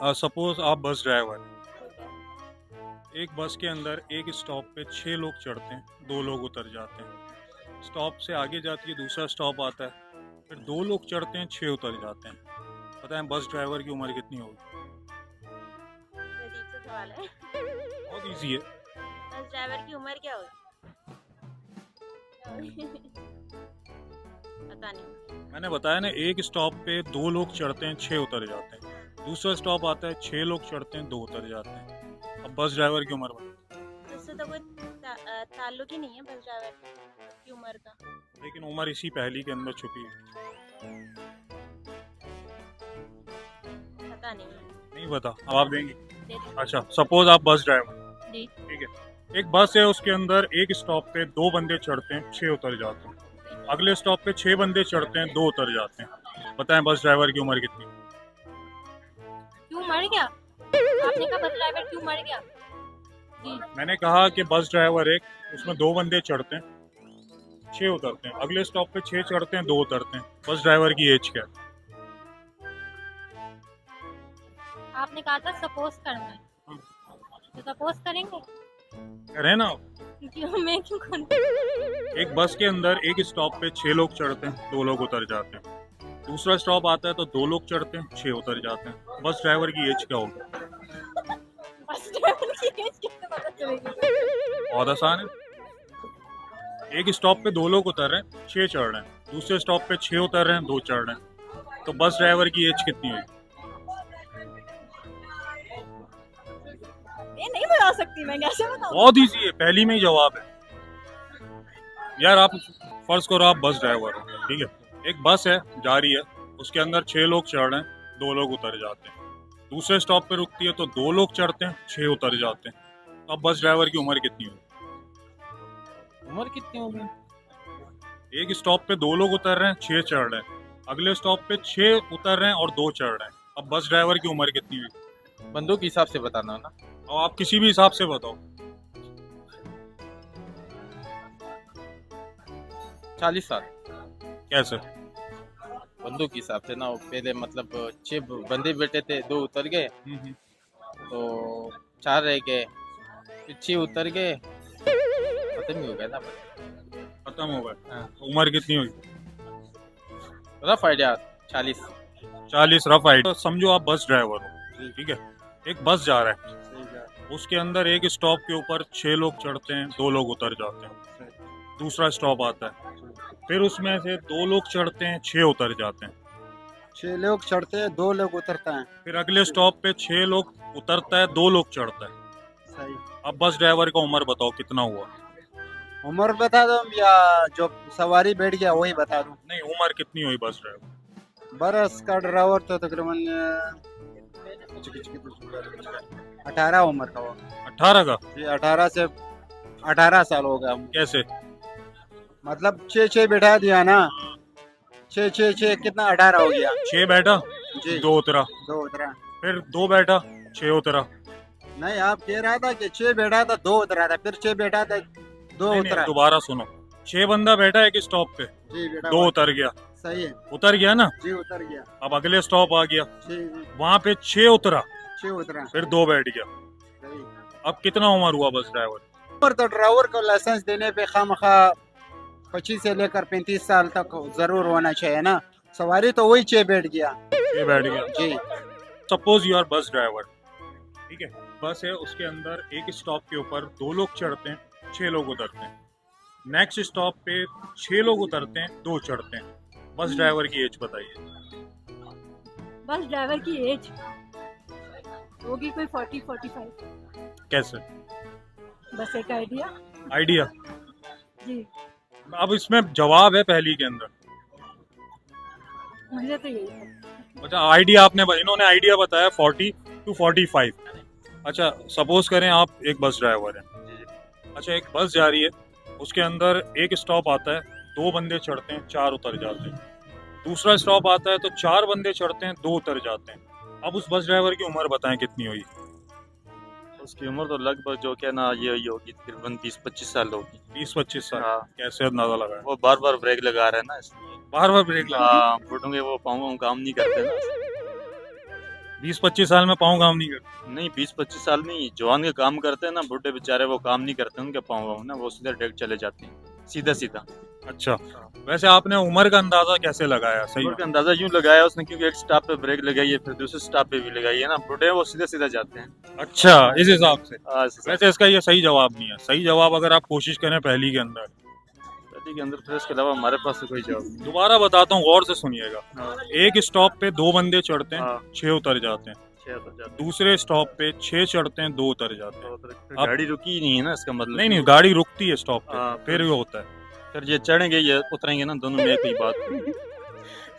Suppose आप bus driver हैं। ठीक है। एक बस के अंदर एक स्टॉप पे 6 लोग चढ़ते हैं, 2 लोग उतर जाते हैं। स्टॉप से आगे जाती है, दूसरा स्टॉप आता है, फिर 2 लोग चढ़ते हैं, 6 उतर जाते हैं। बताएं बस ड्राइवर की उम्र कितनी होगी? ये अजीब सा सवाल है। बहुत इजी है। बस ड्राइवर की उम्र क्या होगी? पता नहीं। मैंने बताया ना, एक स्टॉप पे 2 लोग चढ़ते हैं, 6 उतर जाते हैं। दूसरा स्टॉप आता है, 6 लोग चढ़ते हैं, 2 उतर जाते हैं। अब बस ड्राइवर की उम्र बताओ। इससे तो कोई ताल्लुक ही नहीं है बस ड्राइवर की उम्र का। लेकिन उम्र इसी पहेली के अंदर छुपी है। पता नहीं। नहीं पता? अब आप देंगे? दे दो। अच्छा, सपोज आप बस ड्राइवर, जी। ठीक है। एक बस है, उसके अंदर एक स्टॉप पे 2 बंदे चढ़ते हैं, 6 उतर जाते हैं। अगले स्टॉप पे 6 बंदे चढ़ते हैं, 2 उतर जाते हैं। बताएं बस ड्राइवर की उम्र कितनी? क्यों मर गया? आपने कहा बस ड्राइवर क्यों मर गया? जी। मैंने कहा कि बस ड्राइवर एक, उसमें 2 बंदे चढ़ते हैं, 6 उतरते हैं। अगले स्टॉप पे 6 चढ़ते हैं, 2 उतरते हैं। बस ड्राइवर की एज क्या है? आपने कहा था सपोज करना है, तो सपोज करेंगे। करें ना। क्यों मैं क्यों करूं? एक बस के अंदर एक स्टॉप पे 6 लोग चढ़ते हैं, 2 लोग उतर जाते हैं। दूसरा स्टॉप आता है तो 2 लोग चढ़ते हैं, 6 उतर जाते हैं। बस ड्राइवर की एज क्या होगी? बस ड्राइवर की एज कैसे पता चलेगी? बहुत आसान है। एक स्टॉप पे 2 लोग उतर रहे हैं, 6 चढ़ रहे हैं। दूसरे स्टॉप पे 6 उतर रहे हैं, 2 चढ़ रहे हैं। तो बस ड्राइवर की एज कितनी होगी? ये नहीं बता सकती मैं, कैसे बताऊं? बहुत इजी है, पहली में ही जवाब है। यार आप फर्ज करो आप बस ड्राइवर हो, ठीक है। एक बस है, जा रही है, उसके अंदर 6 लोग चढ़ रहे हैं, 2 लोग उतर जाते हैं। दूसरे स्टॉप पे रुकती है तो 2 लोग चढ़ते हैं, 6 उतर जाते हैं। अब बस ड्राइवर की उम्र कितनी होगी? उम्र कितनी होगी? एक स्टॉप पे 2 लोग उतर रहे हैं, 6 चढ़ रहे हैं। अगले स्टॉप पे 6 उतर रहे हैं और 2 चढ़ रहे हैं। अब बस ड्राइवर की उम्र कितनी होगी? बंदूक के हिसाब से बताना है ना। और आप किसी भी हिसाब से बताओ। 40 साल। कैसे? बंदूक के हिसाब से ना, वो पहले मतलब 6 बंदे बैठे थे, 2 उतर गए, तो 4 रह गए, फिर 6 उतर गए, खत्म ही हो गया ना। खत्म हो गया। हाँ। उम्र कितनी होगी? Rough idea 40। 40 rough idea. तो समझो आप बस ड्राइवर हो, ठीक है। एक बस जा रहा है, उसके अंदर एक स्टॉप के ऊपर 6 लोग चढ़ते हैं, 2 लोग उतर जाते हैं। दूसरा स्टॉप आता है, फिर उसमें से 2 लोग चढ़ते हैं, 6 उतर जाते हैं। 6 लोग चढ़ते हैं, 2 लोग उतरता है। फिर अगले स्टॉप पे 6 लोग उतरता है, 2 लोग चढ़ता है। सही। अब बस ड्राइवर का उम्र बताओ कितना हुआ? उम्र बता दो या जो सवारी बैठ गया वही बता दूं? नहीं, उम्र कितनी हुई बस ड्राइवर? बरस का ड्राइवर तो तकरीबन 18 उम्र का हो। 18 का? जी 18 से 18 साल हो गया। कैसे? मतलब 6 बैठा दिया ना, 6 कितना 18 हो गया। 6 बैठा, जी 2 उतरा, 2 उतरा। फिर 2 बैठा, 6 उतरा। नहीं आप कह रहा था कि 6 बैठा था 2 उतरा था, फिर 6 बैठा था 2 नहीं, उतरा। दोबारा सुनो। 6 बंदा बैठा एक स्टॉप पे, जी बेटा 2 उतर गया। सही है। उतर गया ना? जी उतर गया। अब अगले स्टॉप आ गया, जी वहां पे 6 उतरा, 6 उतरा। फिर 2 बैठ गया। सही। अब कितना उम्र हुआ बस ड्राइवर? पर तो ड्राइवर को लाइसेंस देने पे खामखा 25 से लेकर 35 साल तक जरूर होना चाहिए ना। सवारी तो वही 6 बैठ गया। 6 बैठ गया। जी suppose you are bus driver, ठीक है। बस है, उसके अंदर एक स्टॉप के ऊपर 2 लोग चढ़ते हैं, 6 लोग उतरते हैं। नेक्स्ट स्टॉप पे 6 लोग उतरते हैं, 2 चढ़ते हैं। बस ड्राइवर की एज बताइए। बस ड्राइवर की एज होगी कोई 40-45। कैसे? बस एक आइडिया। आइडिया? जी अब इसमें जवाब है पहली के अंदर। मुझे तो यही था। अच्छा, आइडिया आपने इन्होंने आइडिया बताया 40 to 45। अच्छा, सपोज करें आप एक बस ड्राइवर हैं। अच्छा, एक बस जा रही है, उसके अंदर एक स्टॉप आता है, 2 बंदे चढ़ते हैं, 4 उतर जाते हैं। दूसरा स्टॉप आता है तो 4 बंदे चढ़ते हैं, 2 उतर जाते हैं। अब उस बस ड्राइवर की उम्र बताएं कितनी हुई? उसकी उम्र तो लगभग जो क्या ना ये होगी, तकरीबन 20-25 साल होगी। 20-25 साल? हाँ। कैसे अंदाजा लगाया? वो बार बार ब्रेक लगा रहा है ना, इसलिए। बार बार ब्रेक लगा? हाँ, घुटनों के वो पाँव काम नहीं करते ना। 20-25 साल में पाँव काम नहीं करते? नहीं 20-25 साल नहीं, जवान के काम करते हैं ना, बुढ़े बेचारे वो काम नहीं करते, उनके पाँव वाँव ना वो सीधा डायरेक्ट चले जाते हैं सीधा सीधा। अच्छा, वैसे आपने उम्र का अंदाजा कैसे लगाया? सही उम्र का अंदाजा यूं लगाया उसने क्योंकि एक स्टॉप पे ब्रेक लगाई है, फिर दूसरे स्टॉप पे भी लगाई है ना, बुढ़े वो सीधा सीधा जाते हैं। अच्छा, इस हिसाब से। ऐसे वैसे इसका ये सही जवाब नहीं है। सही जवाब अगर आप कोशिश करें पहली के अंदर। पहले के अंदर, फिर इसके अलावा हमारे पास तो कोई जवाब नहीं। दोबारा बताता हूँ, गौर से सुनिएगा। हाँ, एक स्टॉप पे 2 बंदे चढ़ते हैं, हाँ, 6 उतर जाते हैं। 6 उतर जाते हैं। दूसरे स्टॉप पे 6 चढ़ते हैं, 2 उतर जाते हैं। फिर आप- गाड़ी रुकी ही नहीं है ना, इसका मतलब। नहीं नहीं, गाड़ी रुकती है स्टॉप पे, हाँ, फिर ये होता है। फिर ये चढ़ेंगे ये उतरेंगे ना, दोनों में एक ही बात।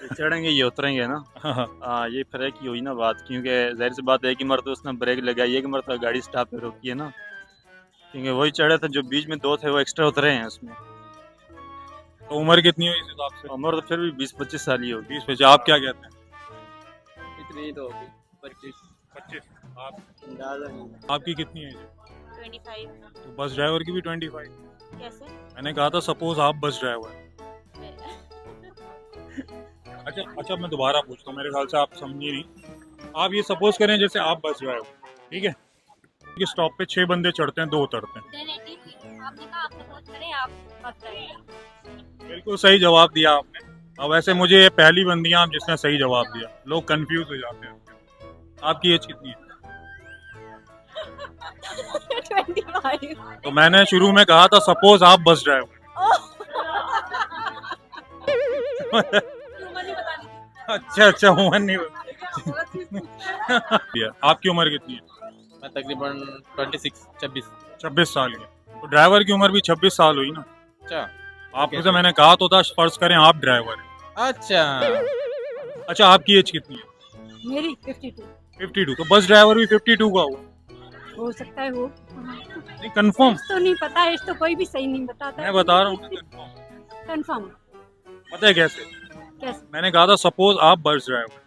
ये चढ़ेंगे ये उतरेंगे ना। हाँ, हाँ। हाँ, ये फिर एक ही हुई ना बात, क्योंकि जाहिर सी बात है कि मरतबा उसने ब्रेक लगाई, एक मरतबा गाड़ी स्टॉप पे रोकी है ना, क्योंकि वही चढ़े थे, जो बीच में 2 थे वो एक्स्ट्रा उतरे हैं उसमें। तो उम्र कितनी हुई इस हिसाब से? उम्र तो फिर भी 20-25 साल ही होगी। 20 पे। आप क्या कहते हैं? इतनी तो होगी 25। 25। आप, अंदाजा नहीं। आपकी कितनी है? 25। तो बस ड्राइवर की भी 25। कैसे? मैंने कहा था सपोज आप बस ड्राइवर। अच्छा अच्छा, मैं दोबारा पूछता हूँ, मेरे ख्याल से आप समझी नहीं। आप ये सपोज करें जैसे आप बस ड्राइवर, ठीक है, ये स्टॉप पे 6 बंदे चढ़ते हैं, 2 उतरते हैं। Then 18 हुई। आपने कहा आप सपोज करें आप बस ड्राइवर। बिल्कुल सही जवाब दिया आपने। और वैसे मुझे ये पहली बंदी आप जिसने सही जवाब दिया, लोग कंफ्यूज हो जाते हैं। आपकी एज कितनी है? 25। तो मैंने शुरू में कहा था सपोज आप बस ड्राइवर। उम्र नहीं बतानी। अच्छा अच्छा, उम्र नहीं आपकी उम्र कितनी है? मैं तकरीबन 26। 26 साल की। तो ड्राइवर की उम्र भी 26 साल हुई ना। अच्छा आपको से मैंने कहा तो था फर्ज करें आप ड्राइवर हैं। अच्छा। अच्छा, आपकी एज कितनी है? मेरी 52 52। तो बस ड्राइवर भी 52 का हुआ? हो सकता है वो। नहीं, कंफर्म? तो नहीं पता है, तो कोई भी सही नहीं बताता। मैं बता रहा हूँ कंफर्म। कंफर्म। पता है कैसे? कैसे? मैंने कहा था सपोज आप bus driver.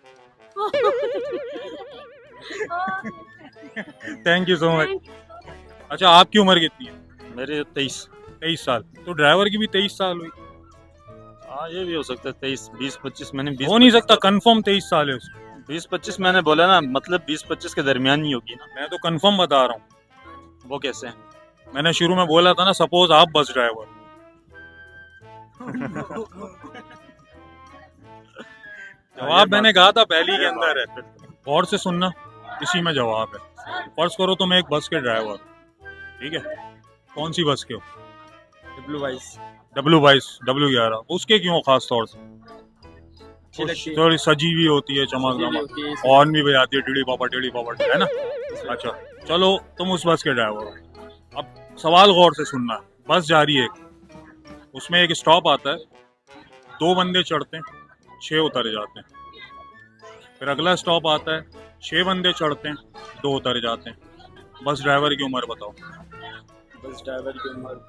Thank you so much. अच्छा, आपकी उम्र कितनी है? मेरे 23। 23 साल। तो ड्राइवर की भी 23 साल हुई? हाँ, ये भी हो सकता है 23, 20-25। मैंने 20 हो नहीं सकता, कंफर्म 23 साल है उसमें। 20-25 मैंने बोला ना, मतलब 20-25 के दरमियान ही होगी ना। मैं तो कंफर्म बता रहा हूँ। वो कैसे? मैंने शुरू में बोला था ना सपोज आप बस ड्राइवर। जवाब मैंने कहा था पहली के अंदर है। गौर से सुनना, इसी में जवाब है। फर्ज करो तुम एक बस के ड्राइवर, ठीक है, कौन सी बस के हो? W22, W11। उसके क्यों खास तौर से? थोड़ी सजी हुई होती है, चमक दमक, हॉर्न भी बजाती है, टीड़ी पापा है ना। अच्छा, चलो तुम उस बस के ड्राइवर हो। अब सवाल गौर से सुनना। बस जा रही है, उसमें एक स्टॉप आता है, 2 बंदे चढ़ते हैं, 6 उतर जाते हैं। फिर अगला स्टॉप आता है, 6 बंदे चढ़ते हैं, 2 उतर जाते हैं। बस ड्राइवर की उम्र बताओ। बस ड्राइवर की उम्र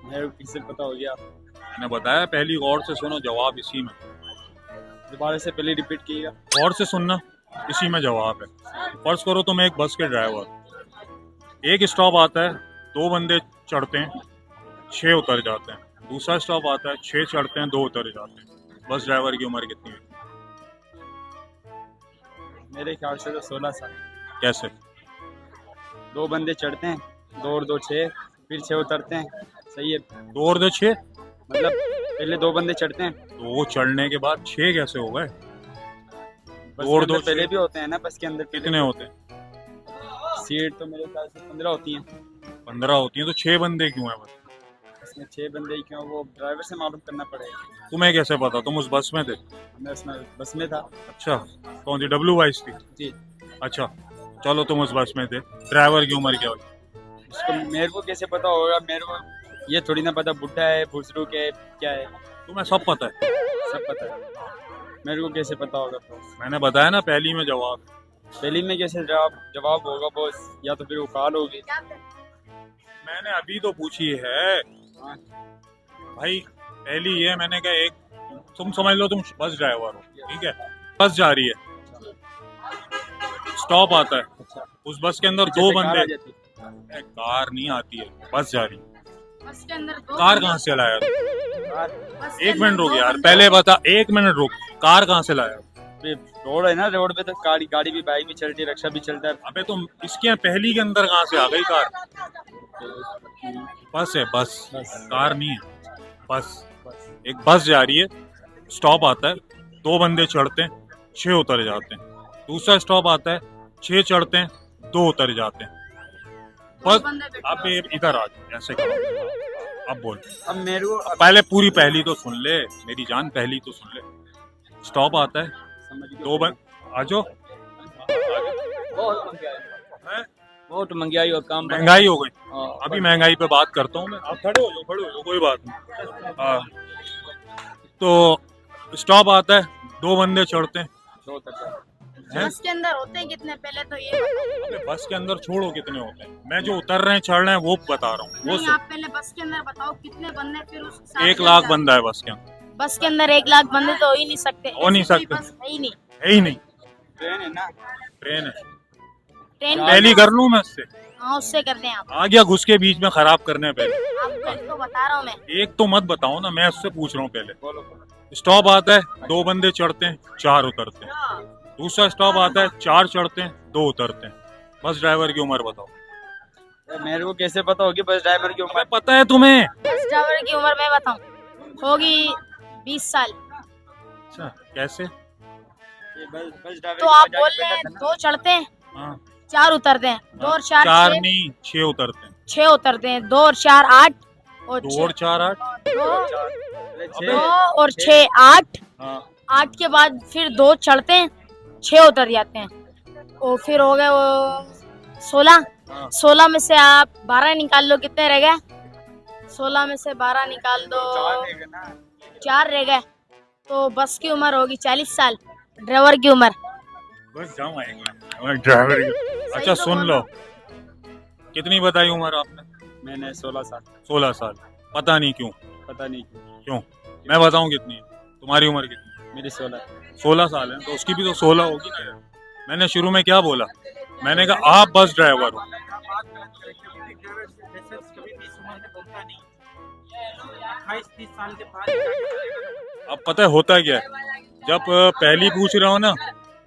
मेरे को किससे पता हो गया? मैंने बताया पहली, गौर से सुनो, जवाब इसी में। दोबारा से पहले रिपीट कीजिएगा। गौर से सुनना, इसी में जवाब है। फर्ज करो तुम एक बस के ड्राइवर, एक स्टॉप आता है, 2 बंदे चढ़ते हैं, 6 उतर जाते हैं। दूसरा स्टॉप आता है, 6 चढ़ते हैं, 2 उतर जाते हैं। बस ड्राइवर की उम्र कितनी है? मेरे ख्याल से तो 16 साल। कैसे? 2 बंदे चढ़ते हैं, 2 और 2 6, फिर 6 उतरते हैं। सही है। 2 और 2 6? मतलब पहले 2 बंदे चढ़ते हैं, तो वो चढ़ने के बाद 6 कैसे हो गए? बस 2 और के 2 अंदर पहले भी होते हैं ना, बस के अंदर कितने होते हैं? सीट तो मेरे ख्याल से 15 होती हैं। 15 होती हैं। तो 6 बंदे क्यों हैं बस? इसमें 6 बंदे ही क्यों, वो ड्राइवर से मालूम करना पड़ेगा। तुम्हें कैसे पता? तुम उस बस में थे? मैं उसमें बस में था। अच्छा, कौन सी W22 थी? जी। अच्छा, चलो तुम उस बस में थे, ड्राइवर की उम्र क्या हुई? उसको मेरे को कैसे पता होगा? मेरे को ये थोड़ी ना पता बुढ़ा है, बुजुर्ग है, क्या है। तुम्हें सब पता है? सब पता है। मेरे को कैसे पता होगा बॉस? मैंने बताया ना पहली में जवाब। पहली में कैसे जवाब होगा बॉस? या तो फिर वो कॉल होगी। मैंने अभी तो पूछी है हाँ। भाई, पहली ये मैंने कहा एक, तुम समझ लो तुम बस ड्राइवर हो, ठीक है, बस जा रही है, स्टॉप आता है, उस बस के अंदर 2 बंदे। कार नहीं आती है, बस जा रही है। बस के अंदर 2 कार कहाँ से लाया? बस के एक मिनट अंदर रुक 2 यार, बंदे। पहले बता, 1 मिनट रुक, कार कहाँ से लाया? रोड है ना, रोड पे तो गाड़ी गाड़ी भी, बाइक भी चलती है, रिक्शा भी चलता है। अबे तुम इसके पहली के अंदर कहाँ से आ गई कार? बस है, बस कार नहीं है, बस। एक बस जा रही है, स्टॉप आता है, 2 बंदे चढ़ते हैं, 6 उतर जाते हैं। दूसरा स्टॉप आता है, 6 चढ़ते हैं, 2 उतर जाते हैं। बस आप ये इधर आ जाओ, ऐसे करो। अब बोल। अब मेरे को पहले पूरी पहली तो सुन ले मेरी जान, पहली तो सुन ले। स्टॉप आता है, 2 बंद आ जाओ। बहुत महंगाई और काम महंगाई हो गई, हाँ, अभी महंगाई पे बात करता हूँ मैं। आप खड़े हो जाओ, कोई बात नहीं। हाँ, तो स्टॉप आता है, 2 बंदे चढ़ते हैं। हैं? बस के अंदर होते हैं कितने पहले तो ये बताओ। अबे बस के अंदर छोड़ो कितने होते हैं, मैं जो उतर रहे हैं चढ़ रहे हैं वो बता रहा हूँ। वो नहीं, आप पहले बस के अंदर बताओ कितने बंदे, फिर उस हिसाब 1 से लाख बता- बंदा है बस के अंदर। बस के अंदर 1 लाख बंदे तो हो ही नहीं सकते। हो नहीं ऐसी कोई सकते। बस है ही नहीं। है ही नहीं, ट्रेन है ना। ट्रेन है। ट्रेन पहली कर लूँ मैं उससे? हाँ, उससे करते हैं आप। आ गया घुस के बीच में खराब करने पहले। आपको एक तो बता रहा हूँ मैं। एक तो मत बताओ ना, मैं उससे पूछ रहा हूँ पहले। स्टॉप आता है, 2 बंदे चढ़ते हैं, 4 उतरते हैं। दूसरा स्टॉप आता है, 4 चढ़ते हैं, 2 उतरते हैं। बस ड्राइवर की उम्र बताओ। मेरे को कैसे पता होगी बस ड्राइवर की उम्र? अबे पता है तुम्हें? बस ड्राइवर की उम्र मैं बताऊँ, होगी 20 साल। अच्छा, कैसे? ये बस ड्राइवर तो की आप वजह बोल से रहे हैं पता था ना। 2 चढ़ते हैं, हाँ, 4 उतरते हैं। 2 और 4 4 6 नहीं, 6 उतरते हैं। 6 उतरते हैं। 2 और 4 8 और 2 और 4 8। 2 अबे, और 6 8। हाँ, 8 के बाद फिर 2 चढ़ते हैं, 6 उतर जाते हैं। और फिर हो गए वो 16। हाँ। 16 में से आप 12 निकाल लो, कितने रह गए? 16 में से 12 निकाल दो, 4 रह गए। तो बस की उम्र होगी 40 साल, ड्राइवर की उम्र। बस जाऊँ आएगा ड्राइवर की। अच्छा सुन लो, कितनी बताई उम्र आपने? मैंने 16 साल। 16 साल। पता नहीं क्यों। पता नहीं क्यों? मैं बताऊं कितनी है तुम्हारी उम्र? कितनी? मेरी 16। 16 साल है, तो उसकी भी तो 16 होगी ना यार। मैंने शुरू में क्या बोला? मैंने कहा आप बस ड्राइवर हो। अब पता है होता क्या है, जब पहली पूछ रहे हो ना,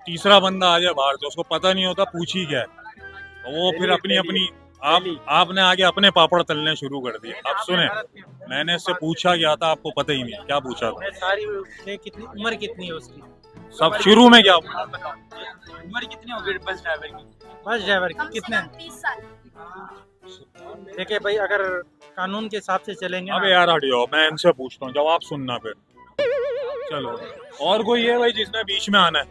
तीसरा बंदा आ जाए बाहर तो उसको पता नहीं होता पूछ ही क्या है, तो वो फिर अपनी अपनी आपने आगे अपने पापड़ तलने शुरू कर दिए। अब सुने, मैंने इससे पूछा क्या था आपको पता ही नहीं, क्या पूछा था? सारी कितनी उम्र कितनी है उसकी? सब शुरू में क्या? उम्र कितनी होगी बस ड्राइवर की? बस ड्राइवर कम की से कितने? कम 30 साल। देखिए भाई, अगर कानून के हिसाब से चलेंगे अबे ना, यार हटियो, मैं इनसे पूछता हूँ, जवाब सुनना फिर। चलो, और कोई है भाई जिसने बीच में आना है?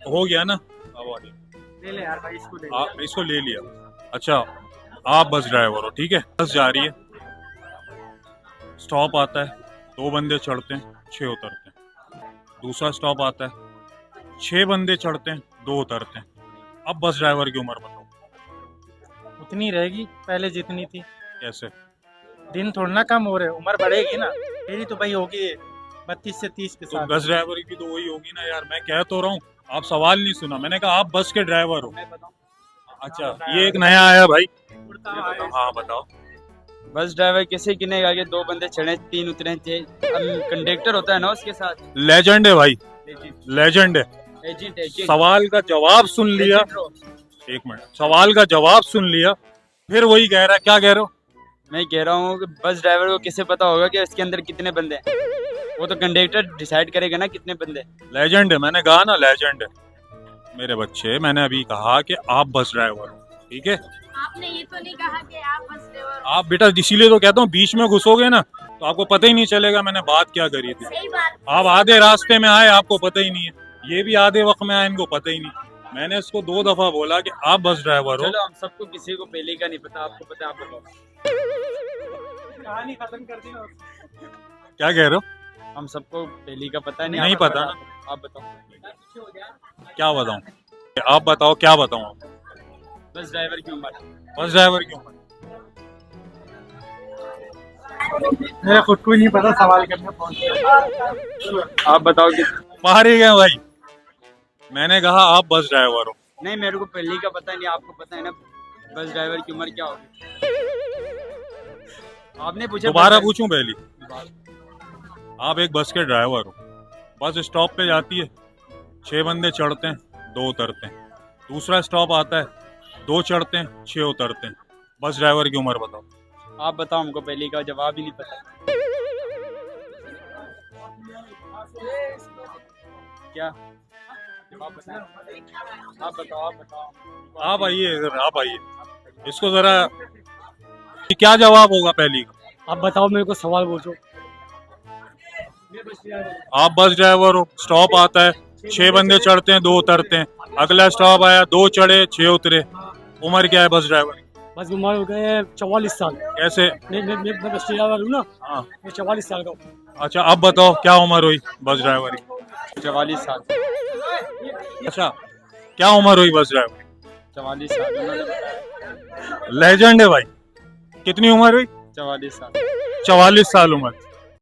हो गया ना? अब आगे। ले ले यार भाई, इसको ले ले। आप इसको ले लिया। अच्छा, आप बस ड्राइवर हो, ठीक है। बस जा रही है, स्टॉप आता है, 2 बंदे चढ़ते हैं, 6 उतरते हैं। दूसरा स्टॉप आता है, 6 बंदे चढ़ते हैं, 2 उतरते हैं। अब बस ड्राइवर की उम्र बताओ उतनी रहेगी पहले जितनी थी। कैसे? दिन थोड़ा ना कम हो रहे, उम्र बढ़ेगी ना। मेरी तो भाई होगी 32 से 30 के तो साथ। बस ड्राइवर की तो वही होगी ना यार। मैं कह तो रहा हूँ, आप सवाल नहीं सुना। मैंने कहा आप बस के ड्राइवर हो। अच्छा, ये एक नया आया भाई। हाँ बताओ। बस ड्राइवर किसे गिनेगा कि 2 बंदे चढ़े 3 उतरे थे? कंडक्टर होता है ना उसके साथ। लेजेंड है भाई, लेजेंड है। एजेंट सवाल का जवाब सुन लिया, एक मिनट, सवाल का जवाब सुन लिया, फिर वही कह रहा है। क्या कह रहे हो? मैं कह रहा हूँ कि बस ड्राइवर को किसे पता होगा कि इसके अंदर कितने बंदे हैं? वो तो कंडक्टर डिसाइड करेगा ना कितने बंदे। लेजेंड है, मैंने कहा ना लेजेंड है मेरे बच्चे। मैंने अभी कहा कि आप बस ड्राइवर हो, ठीक है। आपने ये तो नहीं कहा कि आप बस ड्राइवर। आप बेटा, इसीलिए तो कहता हूँ बीच में घुसोगे ना तो आपको पता ही नहीं चलेगा मैंने बात क्या करी थी। सही बात। आप आधे रास्ते में आए, आपको पता ही नहीं है। ये भी आधे वक्त में आए, इनको पता ही नहीं। मैंने इसको 2 दफा बोला कि आप बस ड्राइवर हो। चलो, हम सबको किसी को पहले का नहीं पता, आपको पता है, आप बताओ। कहानी खत्म कर दी ना। क्या कह रहे हो? हम सबको पहले का पता नहीं। नहीं आप पता बताओ, ना। आप बताओ। क्या बताऊं? आप बताओ, क्या बताऊं आप? बस ड्राइवर की उम्र। बस ड्राइवर क्यों? मेरा खुद को ही नहीं पता, सवाल करने पहुंच। आप बताओ कि बाहर ही गए भाई। मैंने कहा आप बस ड्राइवर हो। नहीं, मेरे को पहले का पता नहीं, आपको पता है ना बस ड्राइवर की उम्र क्या होगी? आपने पूछा। दोबारा पूछूं पहली? आप एक बस के ड्राइवर हो, बस स्टॉप पे जाती है, 6 बंदे चढ़ते हैं 2 उतरते हैं। दूसरा स्टॉप आता है 2 चढ़ते हैं 6 उतरते हैं। बस ड्राइवर की उम्र बताओ। आप बताओ, हमको पहले का जवाब ही नहीं पता। क्या जवाब बताएं? आप बताओ, आप बताओ। आप आइए इधर, आप आइए, इसको जरा, क्या जवाब होगा पहली का? आप बताओ, मेरे को सवाल पूछो। आप बस ड्राइवर हो, स्टॉप आता है 6 बंदे चढ़ते हैं 2 उतरते हैं। अगला स्टॉप आया 2 चढ़े 6 उतरे। उम्र क्या है बस ड्राइवर की? बस उम्र हो गए 44 साल। कैसे? मैं बस ड्राइवर हूँ ना, हाँ, मैं 44 साल का हूँ। अच्छा अब बताओ क्या उम्र हुई बस ड्राइवर की? 44 साल। अच्छा क्या उम्र हुई बस ड्राइवर की? 44 साल उन्होंने बताया। लेजेंड है भाई। कितनी उम्र हुई? 44 साल। 44 साल उम्र।